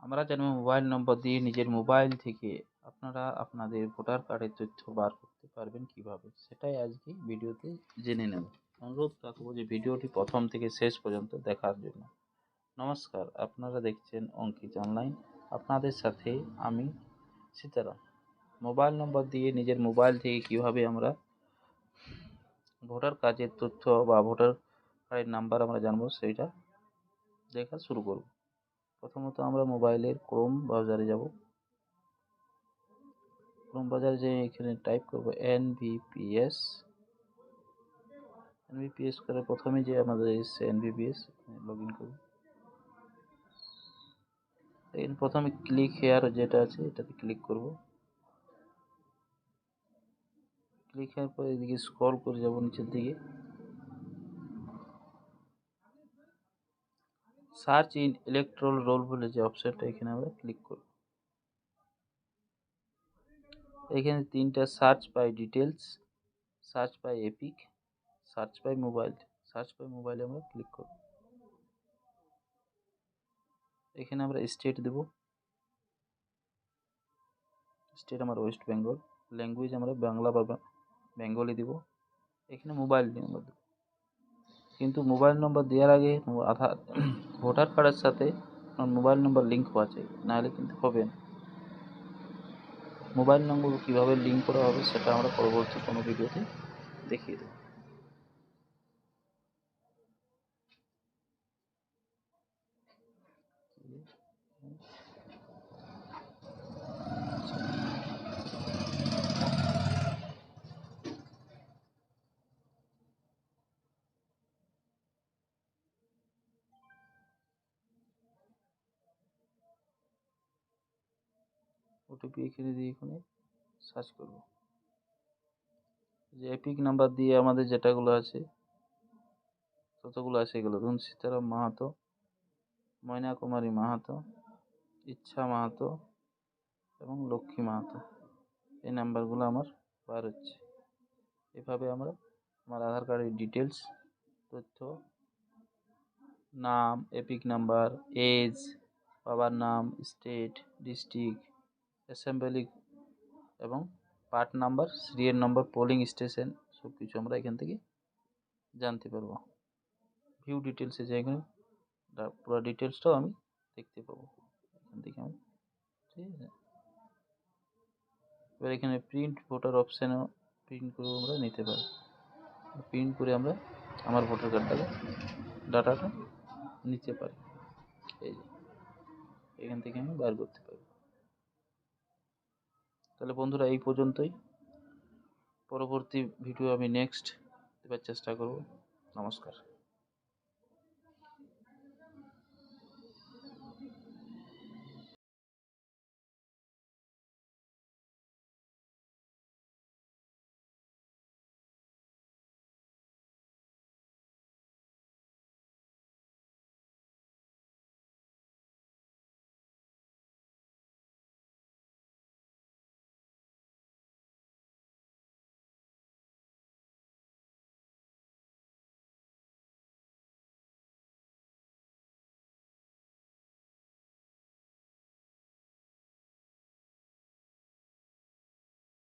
আমরা জানি মোবাইল নম্বর দিয়ে নিজের মোবাইল থেকে আপনারা আপনাদের ভোটার কার্ডের তথ্য বার করতে পারবেন কিভাবে, সেটাই আজকে ভিডিওতে জেনে নেব। অনুরোধ রাখবো যে ভিডিওটি প্রথম থেকে শেষ পর্যন্ত দেখার জন্য। নমস্কার, আপনারা দেখছেন অঙ্কিত অনলাইন, আপনাদের সাথে আমি সীতারাম। মোবাইল নম্বর দিয়ে নিজের মোবাইল থেকে কিভাবে আমরা ভোটার কার্ডের তথ্য বা ভোটার কার্ডের নাম্বার আমরা জানবো, সেইটা দেখা শুরু করব। প্রথমত আমরা মোবাইলের ক্রোম ব্রাউজারে যাব। ক্রোম ব্রাউজারে যেয়ে এখানে টাইপ করব এনভিপিএস করে প্রথমে যে আমাদের এসছে এনভিপিএস, লগ ইন করব। প্রথমে ক্লিক হেয়ার যেটা আছে এটাতে ক্লিক করব। ক্লিক হেয়ার পরে এদিকে স্ক্রল করে যাব নিচের দিকে, সার্চ ইন ইলেকট্রাল রোল বলে যে অপশনটা, এখানে আমরা ক্লিক করব। এখানে তিনটা search by details, search by EPIC, search by mobile. Search by মোবাইলে আমরা ক্লিক করব। এখানে আমরা স্টেট দেব, স্টেট আমার ওয়েস্ট বেঙ্গল। ল্যাঙ্গুয়েজ আমরা বাংলা বা বেঙ্গলি দেব। এখানে মোবাইল নম্বর দেব, কিন্তু মোবাইল নম্বর দেওয়ার আগে আধার ভোটার কার্ডের সাথে মোবাইল নম্বর লিঙ্ক হওয়া চাই, নাহলে কিন্তু হবে না। মোবাইল নম্বর কীভাবে লিঙ্ক করা হবে সেটা আমরা পরবর্তী কোনো ভিডিওতে দেখিয়ে দেব। ওটিপি এখানে দিয়ে এখানে সার্চ করব। যে এপিক নাম্বার দিয়ে আমাদের যেটাগুলো আছে ততগুলো আছে, এগুলো ধরুন সীতারাম মাহাতো, ময়না কুমারী মাহাতো, ইচ্ছা মাহাতো এবং লক্ষ্মী মাহাতো, এই নাম্বারগুলো আমার বার হচ্ছে। এভাবে আমরা আমার আধার কার্ডের ডিটেলস তথ্য, নাম, এপিক নাম্বার, এজ, বাবার নাম, স্টেট, ডিস্ট্রিক্ট, অ্যাসেম্বলি এবং part number, serial number, polling station সব কিছু আমরা এখান থেকে জানতে পারবো। ভিউ ডিটেলসে যে এখানে পুরো ডিটেলসটাও আমি দেখতে পাবো এখান থেকে আমি, ঠিক আছে। এবার এখানে প্রিন্ট ভোটার অপশানেও প্রিন্ট করেও আমরা নিতে পারি। প্রিন্ট করে আমরা আমার ভোটার কার্ডটাকে ডাটাটা নিতে পারি। এই যে এখান থেকে আমি বার করতে পারি। তাহলে বন্ধুরা এই পর্যন্তই। পরবর্তী ভিডিও আমি নেক্সট দেবার চেষ্টা করব। নমস্কার।